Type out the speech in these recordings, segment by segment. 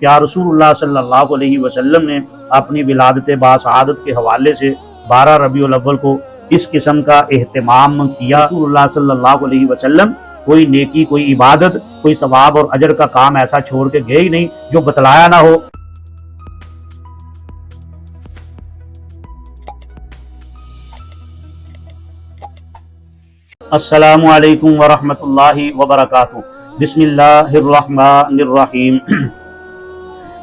کیا رسول صلی اللہ علیہ وسلم نے اپنی ولادت باسعادت کے حوالے سے 12 ربیع الاول کو اس قسم کا اہتمام کیا؟ رسول اللہ صلی اللہ علیہ وسلم کوئی نیکی، کوئی عبادت، کوئی ثواب اور اجر کا کام ایسا چھوڑ کے گئے ہی نہیں جو بتلایا نہ ہو۔ السلام علیکم ورحمۃ اللہ وبرکاتہ۔ بسم اللہ الرحمن الرحیم۔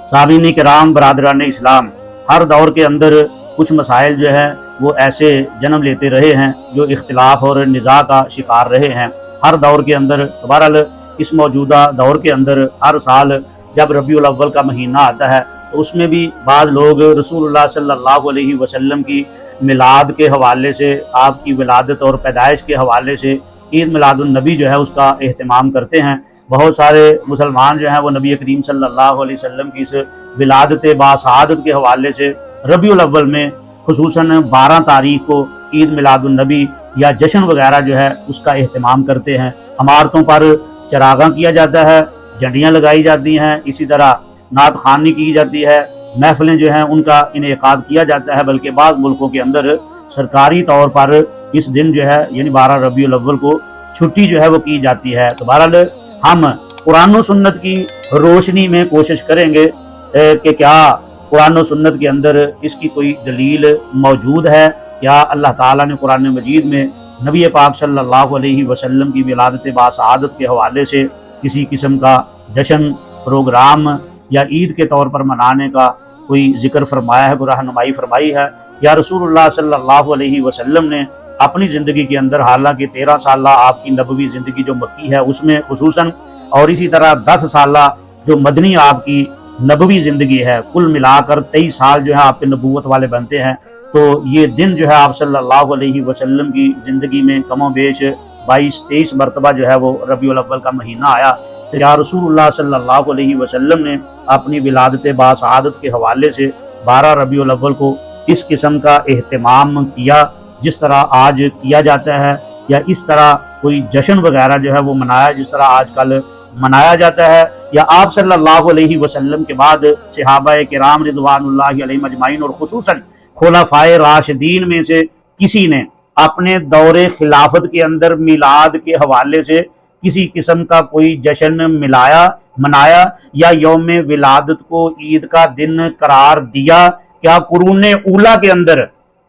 سامعین کرام، برادران اسلام، ہر دور کے اندر کچھ مسائل جو ہیں وہ ایسے جنم لیتے رہے ہیں جو اختلاف اور نزاع کا شکار رہے ہیں۔ ہر دور کے اندر، بہرحال اس موجودہ دور کے اندر، ہر سال جب ربیع الاول کا مہینہ آتا ہے تو اس میں بھی بعض لوگ رسول اللہ صلی اللہ علیہ وسلم کی میلاد کے حوالے سے، آپ کی ولادت اور پیدائش کے حوالے سے عید میلاد النبی جو ہے اس کا اہتمام کرتے ہیں۔ بہت سارے مسلمان جو ہیں وہ نبی کریم صلی اللہ علیہ وسلم کی اس ولادت باسعادت کے حوالے سے ربیع الاول میں خصوصاً 12 تاریخ کو عید میلاد النبی یا جشن وغیرہ جو ہے اس کا اہتمام کرتے ہیں۔ عمارتوں پر چراغاں کیا جاتا ہے، جھنڈیاں لگائی جاتی ہیں، اسی طرح نعت خوانی کی جاتی ہے، محفلیں جو ہیں ان کا انعقاد کیا جاتا ہے، بلکہ بعض ملکوں کے اندر سرکاری طور پر اس دن جو ہے یعنی 12 ربیع الاول کو چھٹی جو ہے وہ کی جاتی ہے۔ تو بہرحال ہم قرآن و سنت کی روشنی میں کوشش کریں گے کہ کیا قرآن و سنت کے اندر اس کی کوئی دلیل موجود ہے، یا اللہ تعالیٰ نے قرآن مجید میں نبی پاک صلی اللہ علیہ وسلم کی ولادت باسعادت کے حوالے سے کسی قسم کا جشن، پروگرام یا عید کے طور پر منانے کا کوئی ذکر فرمایا ہے، کوئی رہنمائی فرمائی ہے؟ یا رسول اللہ صلی اللہ علیہ وسلم نے اپنی زندگی کے اندر، حالانکہ 13 سالہ آپ کی نبوی زندگی جو مکی ہے اس میں خصوصاً، اور اسی طرح 10 سالہ جو مدنی آپ کی نبوی زندگی ہے، کل ملا کر 23 سال جو ہے آپ کے نبوت والے بنتے ہیں، تو یہ دن جو ہے آپ صلی اللہ علیہ وسلم کی زندگی میں کم و بیش 22-23 مرتبہ جو ہے وہ ربیع الاول کا مہینہ آیا۔ تو یا رسول اللہ صلی اللہ علیہ وسلم نے اپنی ولادت باسعادت کے حوالے سے 12 ربیع الاول کو اس قسم کا اہتمام کیا جس طرح آج کیا جاتا ہے، یا اس طرح کوئی جشن وغیرہ جو ہے وہ منایا جس طرح آج کل منایا جاتا ہے؟ یا آپ صلی اللہ علیہ وسلم کے بعد صحابہ کرام رضوان اللہ علیہم اجمعین اور خصوصاً خلفائے راشدین میں سے کسی نے اپنے دور خلافت کے اندر میلاد کے حوالے سے کسی قسم کا کوئی جشن منایا یا یوم ولادت کو عید کا دن قرار دیا؟ کیا قرون اولیٰ کے اندر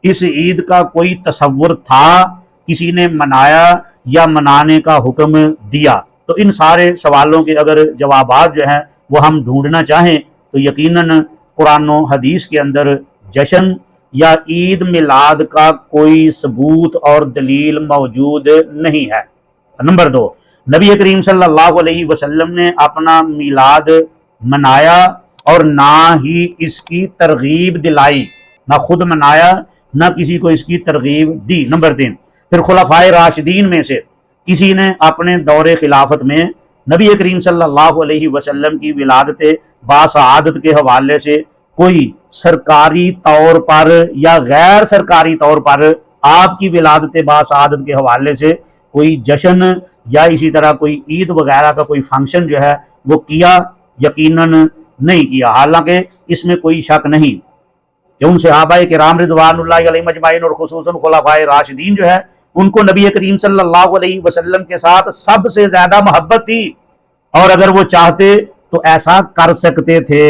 اس عید کا کوئی تصور تھا؟ کسی نے منایا یا منانے کا حکم دیا؟ تو ان سارے سوالوں کے اگر جوابات جو ہیں وہ ہم ڈھونڈنا چاہیں تو یقیناً قرآن و حدیث کے اندر جشن یا عید میلاد کا کوئی ثبوت اور دلیل موجود نہیں ہے۔ نمبر 2، نبی کریم صلی اللہ علیہ وسلم نے اپنا میلاد منایا اور نہ ہی اس کی ترغیب دلائی، نہ خود منایا نہ کسی کو اس کی ترغیب دی۔ نمبر 3، پھر خلفائے راشدین میں سے کسی نے اپنے دور خلافت میں نبی کریم صلی اللہ علیہ وسلم کی ولادت باسعادت کے حوالے سے کوئی سرکاری طور پر یا غیر سرکاری طور پر آپ کی ولادت باسعادت کے حوالے سے کوئی جشن یا اسی طرح کوئی عید وغیرہ کا کوئی فنکشن جو ہے وہ کیا؟ یقیناً نہیں کیا۔ حالانکہ اس میں کوئی شک نہیں کہ ان صحابہ کرام رضوان اللہ علیہم اجمعین اور خصوصاً خلفائے راشدین جو ہے ان کو نبی کریم صلی اللہ علیہ وسلم کے ساتھ سب سے زیادہ محبت تھی، اور اگر وہ چاہتے تو ایسا کر سکتے تھے،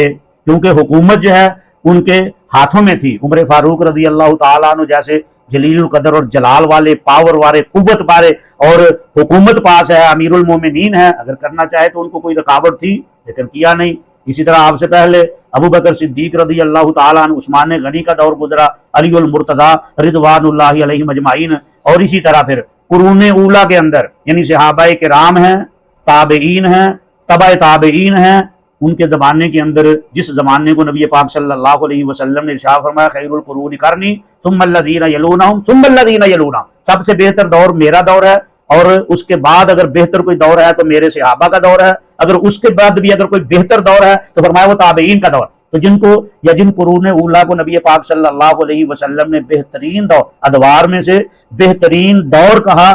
کیونکہ حکومت جو ہے ان کے ہاتھوں میں تھی۔ عمر فاروق رضی اللہ تعالیٰ عنہ جیسے جلیل القدر اور جلال والے، پاور والے، قوت والے، اور حکومت پاس ہے، امیر المومنین ہے، اگر کرنا چاہے تو ان کو کوئی رکاوٹ تھی، لیکن کیا نہیں۔ اسی طرح آپ سے پہلے ابو بکر صدیق رضی اللہ تعالیٰ عنہ، عثمان غنی کا دور گزرا، علی المرتضیٰ رضوان اللہ علیہم اجمعین، اور اسی طرح پھر قرون اولیٰ کے اندر یعنی صحابہ کرام ہیں، تابعین ہیں، تبع تابعین ہیں، ان کے زمانے کے اندر جس زمانے کو نبی پاک صلی اللہ علیہ وسلم نے ارشاد فرمایا خیر القرون قرنی ثم الذین یلونہم ثم الذین یلونہم، سب سے بہتر دور میرا دور ہے، اور اس کے بعد اگر بہتر کوئی دور ہے تو میرے صحابہ کا دور ہے، اگر اس کے بعد بھی اگر کوئی بہتر دور ہے تو فرمایا وہ تابعین کا دور۔ تو جن قرون اولیٰ کو نبی پاک صلی اللہ علیہ وسلم نے بہترین دور، ادوار میں سے بہترین دور کہا،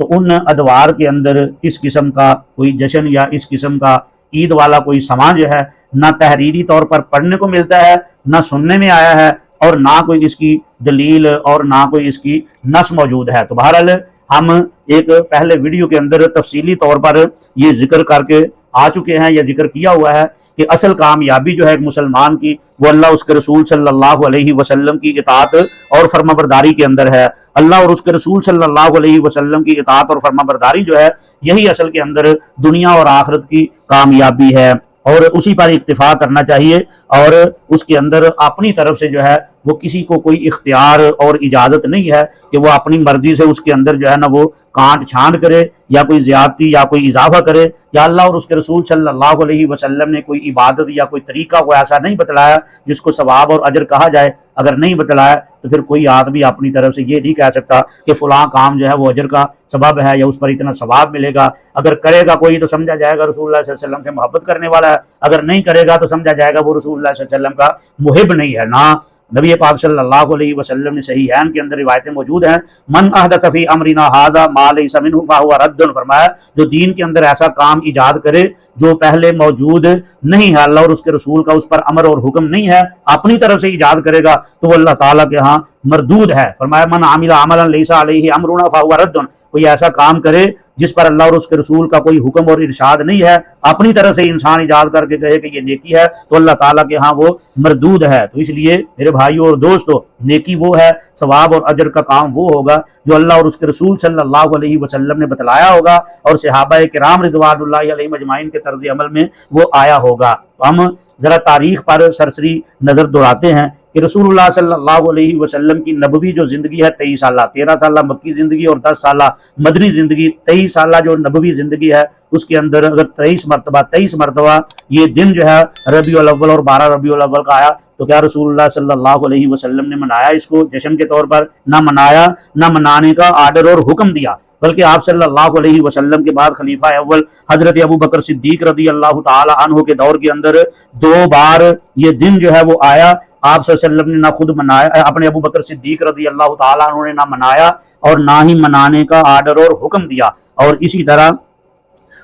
تو ان ادوار کے اندر اس قسم کا کوئی جشن یا اس قسم کا عید والا کوئی سامان جو ہے نہ تحریری طور پر پڑھنے کو ملتا ہے، نہ سننے میں آیا ہے، اور نہ کوئی اس کی دلیل اور نہ کوئی اس کی نص موجود ہے۔ تو بہرحال ہم ایک پہلے ویڈیو کے اندر تفصیلی طور پر یہ ذکر کر کے آ چکے ہیں یا ذکر کیا ہوا ہے کہ اصل کامیابی جو ہے ایک مسلمان کی وہ اللہ اس کے رسول صلی اللہ علیہ وسلم کی اطاعت اور فرمانبرداری کے اندر ہے۔ اللہ اور اس کے رسول صلی اللہ علیہ وسلم کی اطاعت اور فرمانبرداری جو ہے یہی اصل کے اندر دنیا اور آخرت کی کامیابی ہے، اور اسی پر اکتفا کرنا چاہیے، اور اس کے اندر اپنی طرف سے جو ہے وہ کسی کو کوئی اختیار اور اجازت نہیں ہے کہ وہ اپنی مرضی سے اس کے اندر جو ہے نا وہ کانٹ چھانٹ کرے یا کوئی زیادتی یا کوئی اضافہ کرے، یا اللہ اور اس کے رسول صلی اللہ علیہ وسلم نے کوئی عبادت یا کوئی طریقہ کو ایسا نہیں بتلایا جس کو ثواب اور اجر کہا جائے۔ اگر نہیں بتلایا تو پھر کوئی آدمی اپنی طرف سے یہ نہیں کہہ سکتا کہ فلاں کام جو ہے وہ اجر کا سبب ہے یا اس پر اتنا ثواب ملے گا۔ اگر کرے گا کوئی تو سمجھا جائے گا رسول اللہ صلی اللہ علیہ وسلم سے محبت کرنے والا ہے، اگر نہیں کرے گا تو سمجھا جائے گا وہ رسول اللہ صلی اللہ علیہ وسلم کا محب نہیں ہے۔ نہ نبی پاک صلی اللہ علیہ وسلم نے صحیحین کے اندر روایتیں موجود ہیں، من احدث فی امرنا ھذا ما لیس منہ فہو رد، فرمایا جو دین کے اندر ایسا کام ایجاد کرے جو پہلے موجود نہیں ہے، اللہ اور اس کے رسول کا اس پر امر اور حکم نہیں ہے، اپنی طرف سے ایجاد کرے گا تو وہ اللہ تعالیٰ کے ہاں مردود ہے۔ فرمایا من عمل عملا لیس علیہ امرنا فہو رد، کوئی ایسا کام کرے جس پر اللہ اور اس کے رسول کا کوئی حکم اور ارشاد نہیں ہے، اپنی طرف سے انسان ایجاد کر کے کہے کہ یہ نیکی ہے تو اللہ تعالیٰ کے ہاں وہ مردود ہے۔ تو اس لیے میرے بھائیوں اور دوستو، نیکی وہ ہے، ثواب اور اجر کا کام وہ ہوگا جو اللہ اور اس کے رسول صلی اللہ علیہ وسلم نے بتلایا ہوگا اور صحابہ کرام رضوان اللہ علیہم اجمعین کے طرز عمل میں وہ آیا ہوگا۔ تو ہم ذرا تاریخ پر سرسری نظر دوڑاتے ہیں کہ رسول اللہ صلی اللہ علیہ وسلم کی نبوی جو زندگی ہے 23 سالہ، 13 سالہ مکی زندگی اور 10 سالہ مدنی زندگی، 23 سالہ جو نبوی زندگی ہے اس کے اندر اگر 23 مرتبہ یہ دن جو ہے ربیع الاول اور 12 ربیع الاول کا آیا تو کیا رسول اللہ صلی اللہ علیہ وسلم نے منایا اس کو جشن کے طور پر؟ نہ منایا، نہ منانے کا آرڈر اور حکم دیا، بلکہ آپ صلی اللہ علیہ وسلم کے بعد خلیفہ اول حضرت ابو بکر صدیق رضی اللہ تعالی عنہ کے دور کے اندر 2 بار یہ دن جو ہے وہ آیا۔ آپ صلی اللہ علیہ وسلم نے نہ خود منایا، اپنے ابو بکر صدیق رضی اللہ تعالیٰ عنہ نے نہ منایا اور نہ ہی منانے کا آرڈر اور حکم دیا۔ اور اسی طرح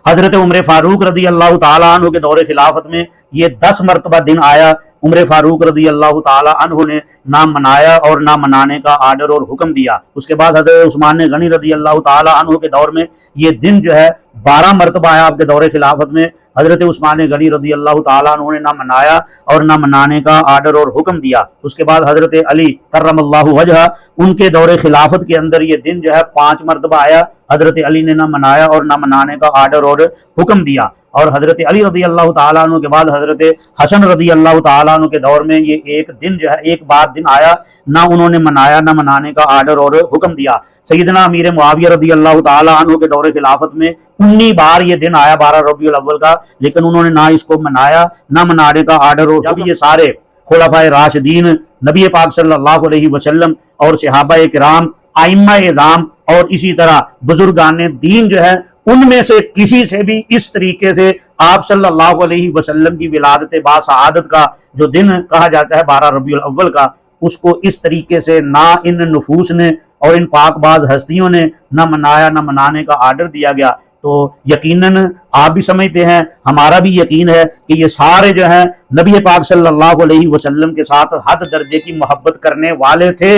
حضرت عمر فاروق رضی اللہ تعالیٰ عنہ کے دور خلافت میں یہ 10 مرتبہ دن آیا، عمر فاروق رضی اللہ تعالیٰ عنہ نے نہ منایا اور نہ منانے کا آرڈر اور حکم دیا۔ اس کے بعد حضرت عثمان غنی رضی اللہ تعالیٰ عنہ کے دور میں یہ دن جو ہے 12 مرتبہ آیا آپ کے دور خلافت میں، حضرت عثمان غنی رضی اللہ تعالیٰ عنہ نے نہ منایا اور نہ منانے کا آرڈر اور حکم دیا۔ اس کے بعد حضرت علی کرم اللہ وجہہ ان کے دور خلافت کے اندر یہ دن جو ہے 5 مرتبہ آیا، حضرت علی نے نہ منایا اور نہ منانے کا آرڈر اور حکم دیا۔ اور حضرت علی رضی اللہ تعالیٰ عنہ کے بعد حضرت حسن رضی اللہ تعالیٰ عنہ کے دور میں یہ ایک دن جو ہے ایک بار دن آیا، نہ انہوں نے منایا نہ منانے کا آرڈر اور حکم دیا۔ سیدنا امیر معاویہ رضی اللہ تعالیٰ عنہ کے دور خلافت میں 19 بار یہ دن آیا 12 ربیع الاول کا، لیکن انہوں نے نہ اس کو منایا نہ منانے کا آرڈر اور جب یہ سارے خلفائے راشدین نبی پاک صلی اللہ علیہ وسلم اور صحابہ کرام ائمہ اعظام اور اسی طرح بزرگان دین جو ہے ان میں سے کسی سے بھی اس طریقے سے آپ صلی اللہ علیہ وسلم کی ولادت باسعادت کا جو دن کہا جاتا ہے 12 ربیع الاول کا، اس کو اس طریقے سے نہ ان نفوس نے اور ان پاک باز ہستیوں نے نہ منایا نہ منانے کا آرڈر دیا گیا۔ تو یقیناً آپ بھی سمجھتے ہیں، ہمارا بھی یقین ہے کہ یہ سارے جو ہیں نبی پاک صلی اللہ علیہ وسلم کے ساتھ حد درجے کی محبت کرنے والے تھے،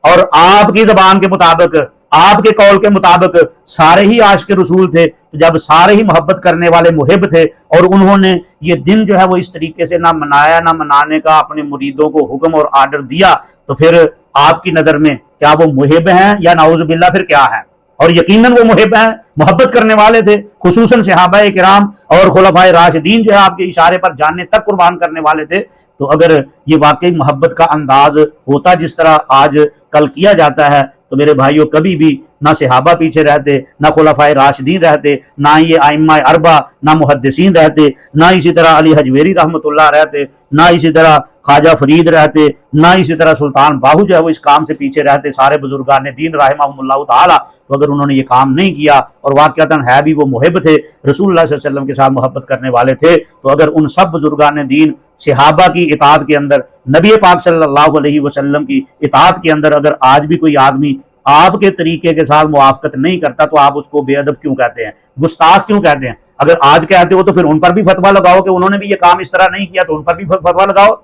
اور آپ کی زبان کے مطابق، آپ کے قول کے مطابق سارے ہی عاشق رسول تھے۔ جب سارے ہی محبت کرنے والے محب تھے اور انہوں نے یہ دن جو ہے وہ اس طریقے سے نہ منایا نہ منانے کا اپنے مریدوں کو حکم اور آرڈر دیا، تو پھر آپ کی نظر میں کیا وہ محب ہیں یا نعوذ باللہ پھر کیا ہے؟ اور یقیناً وہ محب ہیں، محبت کرنے والے تھے، خصوصاً صحابہ کرام اور خلفائے راشدین جو ہے آپ کے اشارے پر جاننے تک قربان کرنے والے تھے۔ تو اگر یہ واقعی محبت کا انداز ہوتا جس طرح آج کل کیا جاتا ہے تو میرے بھائیوں کبھی بھی نہ صحابہ پیچھے رہتے، نہ خلفائے راشدین رہتے، نہ یہ ائمہ اربع، نہ محدثین رہتے، نہ اسی طرح علی حجویری رحمۃ اللہ رہتے، نہ اسی طرح خواجہ فرید رہتے، نہ اسی طرح سلطان باہو جو ہے وہ اس کام سے پیچھے رہتے، سارے بزرگان دین رحمہم اللہ تعالی۔ تو اگر انہوں نے یہ کام نہیں کیا اور واقعتاً ہے بھی وہ محب تھے، رسول اللہ صلی اللہ علیہ وسلم کے ساتھ محبت کرنے والے تھے، تو اگر ان سب بزرگان دین صحابہ کی اطاعت کے اندر، نبی پاک صلی اللہ علیہ وسلم کی اطاعت کے اندر اگر آج بھی کوئی آدمی آپ کے طریقے کے ساتھ موافقت نہیں کرتا تو آپ اس کو بے ادب کیوں کہتے ہیں، گستاخ کیوں کہتے ہیں؟ اگر آج کہتے ہو تو پھر ان پر بھی فتویٰ لگاؤ کہ انہوں نے بھی یہ کام اس طرح نہیں کیا تو ان پر بھی فتویٰ لگاؤ.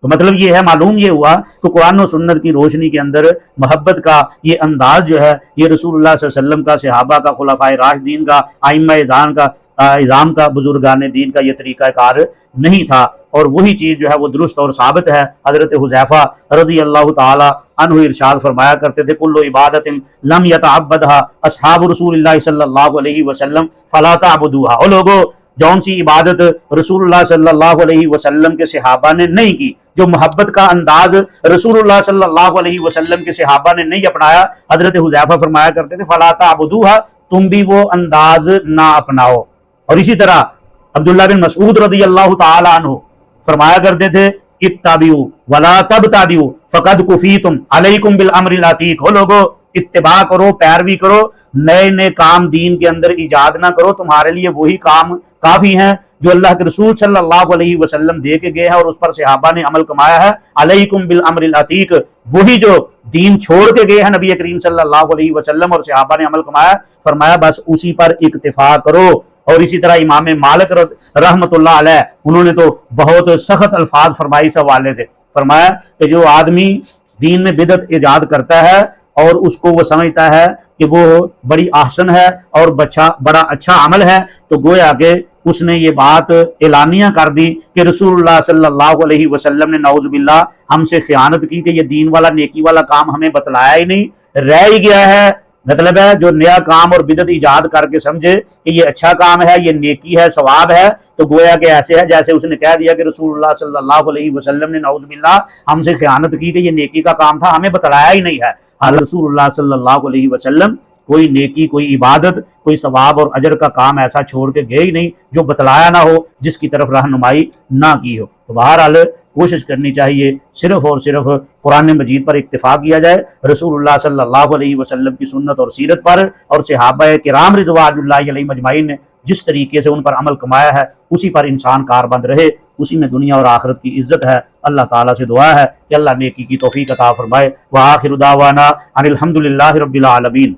تو مطلب یہ ہے، معلوم یہ ہوا کہ قرآن و سنت کی روشنی کے اندر محبت کا یہ انداز جو ہے یہ رسول اللہ صلی اللہ علیہ وسلم کا، صحابہ کا، خلفائے راشدین کا، ائمہ اعظام کا، بزرگان دین کا یہ طریقہ کار نہیں تھا. اور وہی چیز جو ہے وہ درست اور ثابت ہے. حضرت حذیفہ رضی اللہ تعالی عنہ ارشاد فرمایا کرتے تھے کل عبادت لم یتعبدها اصحاب رسول اللہ صلی اللہ علیہ وسلم فلا تعبدوها. او لوگو، جون سی عبادت رسول اللہ صلی اللہ علیہ وسلم کے صحابہ نے نہیں کی، جو محبت کا انداز رسول اللہ صلی اللہ علیہ وسلم کے صحابہ نے نہیں اپنایا، حضرت حذیفہ فرمایا کرتے تھے فلا تعبدوها، تم بھی وہ انداز نہ اپناؤ. اور اسی طرح عبداللہ بن مسعود رضی اللہ تعالی عنہ فرمایا کرتے تھے اتبعوا ولا تبتدعوا فقد کفیتم علیکم بالامر العتیق. ہو لوگو، اتباع کرو، پیروی کرو، نئے نئے کام دین کے اندر ایجاد نہ کرو، تمہارے لیے وہی کام کافی ہیں جو اللہ کے رسول صلی اللہ علیہ وسلم دے کے گئے ہیں اور اس پر صحابہ نے عمل کمایا ہے. علیکم بالامر العتیق، وہی جو دین چھوڑ کے گئے ہیں نبی کریم صلی اللہ علیہ وسلم اور صحابہ نے عمل کمایا، فرمایا بس اسی پر اکتفا کرو. اور اسی طرح امام مالک رحمۃ اللہ علیہ، انہوں نے تو بہت سخت الفاظ فرمائی اس حوالے سے. فرمایا کہ جو آدمی دین میں بدعت ایجاد کرتا ہے اور اس کو وہ سمجھتا ہے کہ وہ بڑی احسن ہے اور بڑا اچھا عمل ہے، تو گویا کہ اس نے یہ بات اعلانیہ کر دی کہ رسول اللہ صلی اللہ علیہ وسلم نے نعوذ باللہ ہم سے خیانت کی کہ یہ دین والا، نیکی والا کام ہمیں بتلایا ہی نہیں، رہ ہی گیا ہے. مطلب ہے جو نیا کام اور بدعت ایجاد کر کے سمجھے کہ یہ اچھا کام ہے، یہ نیکی ہے، ثواب ہے، تو گویا کہ ایسے ہے جیسے اس نے کہہ دیا کہ رسول اللہ صلی اللہ علیہ وسلم نے نعوذ باللہ ہم سے خیانت کی کہ یہ نیکی کا کام تھا، ہمیں بتلایا ہی نہیں ہے. حضرت رسول اللہ صلی اللہ علیہ وسلم کوئی نیکی، کوئی عبادت، کوئی ثواب اور اجر کا کام ایسا چھوڑ کے گئے ہی نہیں جو بتلایا نہ ہو، جس کی طرف رہنمائی نہ کی ہو. تو بہرحال کوشش کرنی چاہیے صرف اور صرف قرآن مجید پر اکتفا کیا جائے، رسول اللہ صلی اللہ علیہ وسلم کی سنت اور سیرت پر، اور صحابہ کرام رضوان اللہ علیہم اجمعین نے جس طریقے سے ان پر عمل کمایا ہے اسی پر انسان کاربند رہے، اسی میں دنیا اور آخرت کی عزت ہے. اللہ تعالیٰ سے دعا ہے کہ اللہ نیکی کی توفیق عطا فرمائے. وآخر دعوانا ان الحمد للہ رب العالمین.